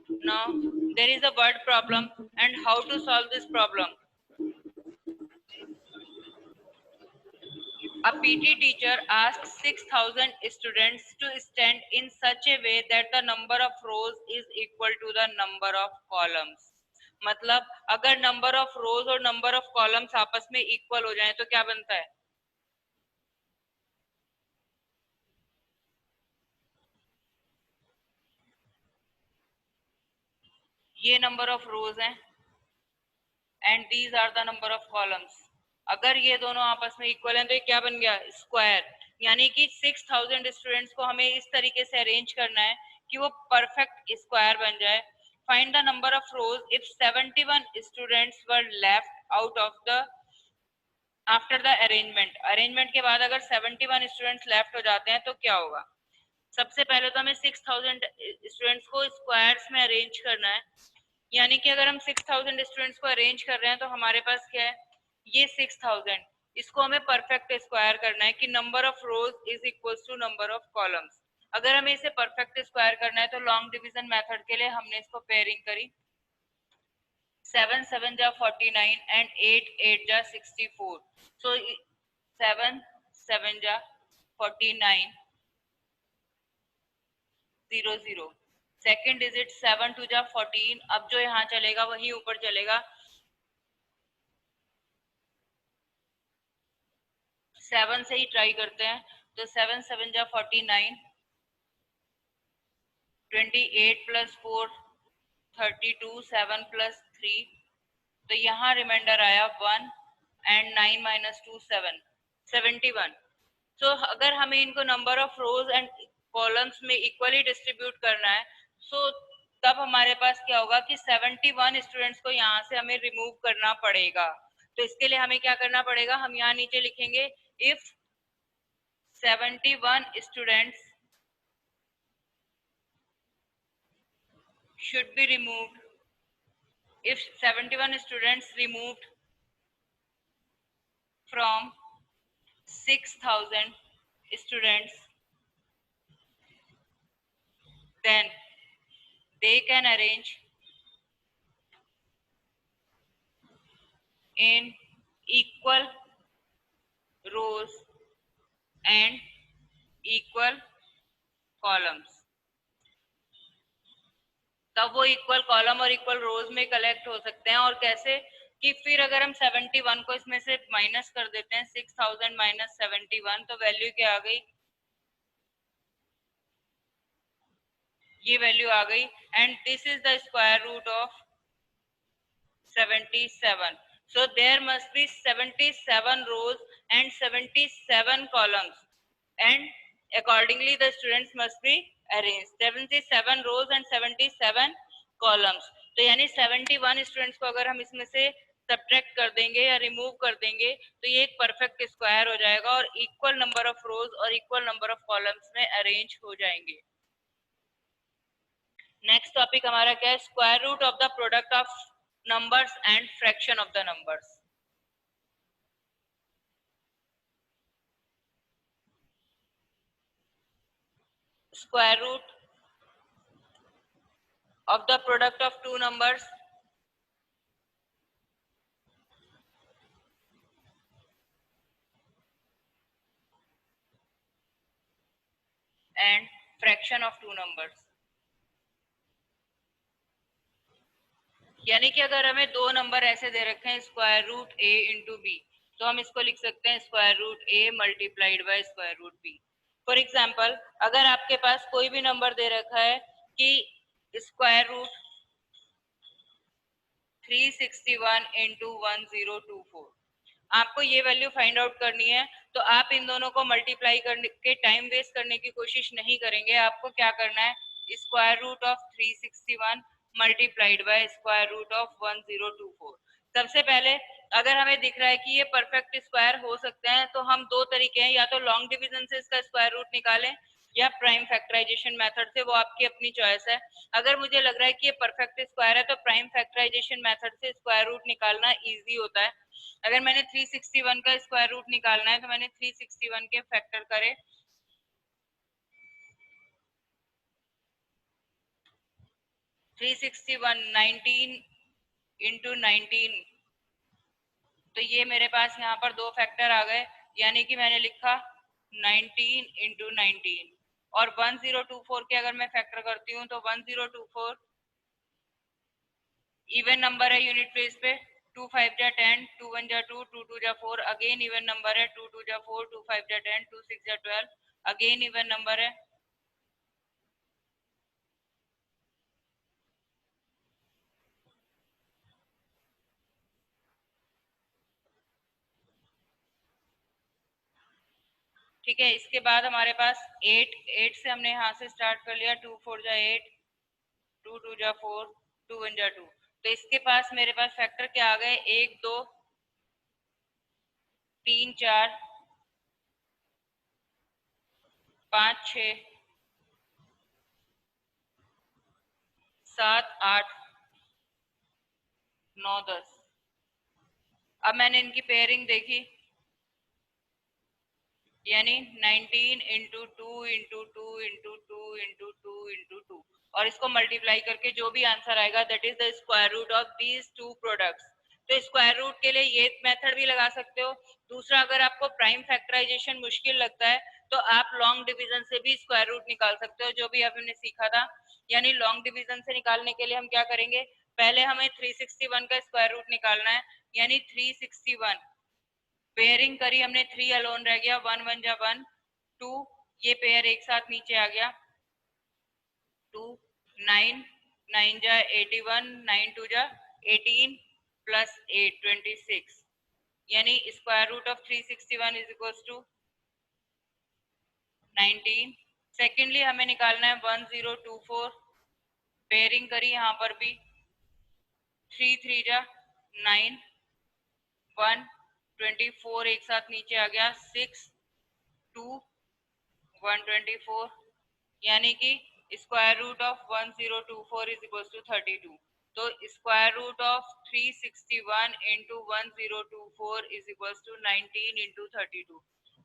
Now there is a word problem and how to solve this problem. A PT teacher asks 6,000 students to stand in such a way that the number of rows is equal to the number of columns. मतलब अगर number of rows और number of columns आपस में equal हो जाएं तो क्या बनता है? ये नंबर ऑफ रोज हैं and these are the number of columns. अगर ये दोनों आपस में इक्वल हैं तो ये क्या बन गया? स्क्वायर. यानी कि 6,000 स्टूडेंट्स को हमें इस तरीके से अरेंज करना है कि वो परफेक्ट स्क्वायर बन जाए. Find the number of rose if 71 students were left out of the after the arrangement. Arrangement के बाद अगर 71 स्टूडेंट्स लेफ्ट हो जाते हैं तो क्या होगा? सबसे पहले तो हमें 6,000 स्टूडेंट्स को स्क्वायर्स में अरेंज करना है. यानी कि अगर हम 6,000 स्टूडेंट्स को अरेंज कर रहे हैं तो हमारे पास क्या है? ये 6,000, इसको हमें परफेक्ट स्क्वायर करना है कि number of rows is equal to number of columns. अगर हमें इसे परफेक्ट स्क्वायर करना है तो लॉन्ग डिवीजन मेथड के लिए हमने इसको पेयरिंग करी. 7 7 जा 49 एंड 8 8 जा 64. सो 7 7 जा 49 0 0. सेकेंड डिजिट 7 2 जा 14. अब जो यहाँ चलेगा वही ऊपर चलेगा. 7 से ही ट्राई करते हैं. तो 7 7 जा 49, 28 प्लस 4 32, 7 प्लस 3. तो यहाँ रिमाइंडर आया 1 एंड 9 माइनस 2 7, 71. सो अगर हमें इनको number of rose and columns में इक्वली डिस्ट्रीब्यूट करना है सो तब हमारे पास क्या होगा कि 71 स्टूडेंट्स को यहाँ से हमें रिमूव करना पड़ेगा. तो इसके लिए हमें क्या करना पड़ेगा? हम यहाँ नीचे लिखेंगे if 71 students should be removed. If 71 students removed from 6,000 students, then they can arrange in equal rows and equal columns. तब वो इक्वल कॉलम और इक्वल रोज में कलेक्ट हो सकते हैं. और कैसे? कि फिर अगर हम 71 को इसमें से माइनस कर देते हैं, 6,000 माइनस 71, तो वैल्यू क्या आ गई? ये वैल्यू आ गई. And this is the square root of 77. So there must be 77 rows and 77 columns, and accordingly the students must be arranged. 77 rows and 77 columns. तो यानी 71 स्टूडेंट्स को अगर हम इसमें से सब्ट्रैक्ट कर देंगे या रिमूव कर देंगे तो ये एक परफेक्ट स्क्वायर हो जाएगा और इक्वल नंबर ऑफ रोज और इक्वल नंबर ऑफ कॉलम्स में अरेंज हो जाएंगे. नेक्स्ट टॉपिक हमारा क्या है? Square root of the product of numbers and fraction of the numbers. Square root of the product of two numbers and fraction of two numbers. यानी कि अगर हमें दो नंबर ऐसे दे रखे हैं square root a into B तो हम इसको लिख सकते हैं square root a multiplied by square root b. For example अगर आपके पास कोई भी नंबर दे रखा है कि स्क्वायर रूट 361 इंटू 1024, आपको ये वैल्यू फाइंड आउट करनी है तो आप इन दोनों को मल्टीप्लाई करने के टाइम वेस्ट करने की कोशिश नहीं करेंगे. आपको क्या करना है? Square root of 361 multiplied by square root of 1024. सबसे पहले अगर हमें दिख रहा है कि ये परफेक्ट स्क्वायर हो सकते हैं तो हम दो तरीके हैं, या तो लॉन्ग डिवीजन से इसका स्क्वायर रूट निकालें या प्राइम फैक्टराइजेशन मेथड से, वो आपकी अपनी चॉइस है. अगर मुझे लग रहा है कि ये परफेक्ट स्क्वायर है तो प्राइम फैक्टराइजेशन मेथड से स्क्वायर रूट निकालना इजी होता है. अगर मैंने 361 का स्क्वायर रूट निकालना है तो मैंने 361 के फैक्टर करे 361 19 इंटू 19, तो ये मेरे पास यहाँ पर दो फैक्टर आ गए, यानी कि मैंने लिखा 19 इंटू 19। और 1024 के अगर मैं फैक्टर करती हूँ तो 1024 इवन नंबर है यूनिट प्लेस पे, 2 5 जा 10, 2 1 जा 2, 2 2 जा 4, अगेन इवन नंबर है, 2 2 जा 4, 2 5 जा 10, 2 6 जा 12, अगेन इवन नंबर है। ठीक है, इसके बाद हमारे पास 8 से हमने यहाँ से स्टार्ट कर लिया, 2 4 जा 8, 2 2 जा 4, 2 1 जा 2। तो इसके पास मेरे पास फैक्टर क्या आ गए, 1 2 3 4 5 6 7 8 9 10। अब मैंने इनकी पेयरिंग देखी, यानी 19 into two into two into two into two into two, और इसको मल्टीप्लाई करके जो भी आंसर आएगा that is the square root of these two products. तो स्क्वायर रूट के लिए ये मेथड भी लगा सकते हो। दूसरा, अगर आपको प्राइम फैक्टराइजेशन मुश्किल लगता है तो आप लॉन्ग डिवीजन से भी स्क्वायर रूट निकाल सकते हो, जो भी आपने सीखा था। यानी लॉन्ग डिवीजन से निकालने के लिए हम क्या करेंगे, पहले हमें 361 का स्क्वायर रूट निकालना है, यानी 361 पेयरिंग करी हमने, 3 अलोन रह गया, 1 1 जा 1, 2, ये पेयर एक साथ नीचे आ गया, 2 9 9 जा 81, 9 2 जा 18 प्लस 8 26, यानी square root of 361 is equal to 19। Secondly हमें निकालना है 1024, पेयरिंग करी यहाँ पर भी, 3 3 जा 9, 1 24 एक साथ नीचे आ गया, 6 2 124, यानी कि square root of 1024 is equal to 32। तो square root of 361 into 1024 is equal to 19 into 32।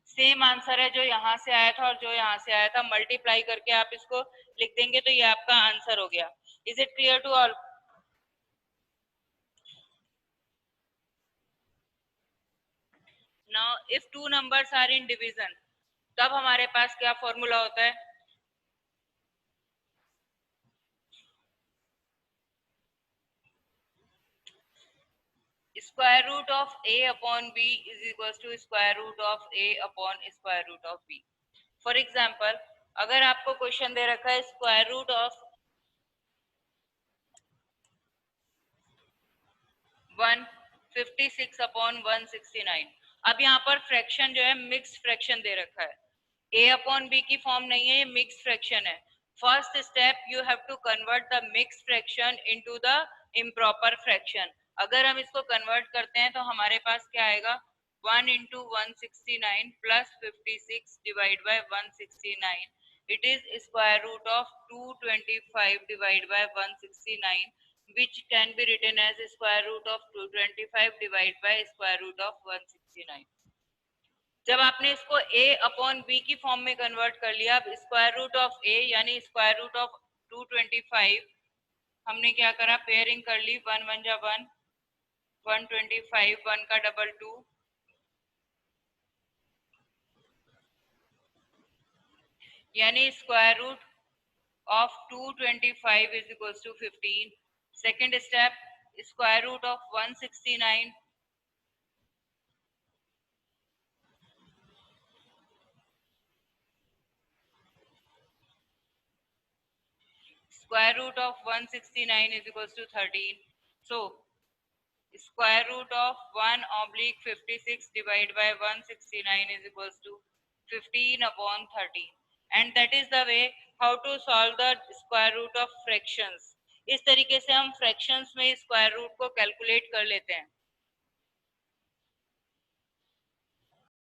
Same answer है जो यहाँ से आया था और जो यहाँ से आया था, मल्टीप्लाई करके आप इसको लिख देंगे तो ये आपका आंसर हो गया। Is it clear to all? Now if two numbers are in division, तब हमारे पास क्या फॉर्मूला होता है, square root of a upon b is equals to square root of a upon square root of b। For example, अगर आपको question दे रखा है square root of 156 upon 169, अब यहाँ पर फ्रैक्शन जो है मिक्स फ्रैक्शन दे रखा है, a अपॉन b की फॉर्म नहीं है, ये मिक्स फ्रैक्शन है। First step, you have to convert the mix fraction into the improper fraction. अगर हम इसको कन्वर्ट करते हैं तो हमारे पास क्या आएगा, 1 into 169 plus 56 divide by 169, it is square root of 225 divided by 169, which can be written as square root of 225 divided by square root of 169। जब आपने इसको a अपॉन बी की फॉर्म में कन्वर्ट कर लिया, अब स्क्वायर रूट ऑफ a यानी square root of 225, हमने क्या करा, पेयरिंग कर ली, 1 1 जा 1, 125 1 का डबल 2, यानी square root of 225 is equals to 15। second step, square root of 169, square root of 169 is equals to 13। so square root of 1 oblique 56 divided by 169 is equals to 15 upon 13। and that is the way how to solve the square root of fractions। इस तरीके से हम fractions में square root को calculate कर लेते हैं।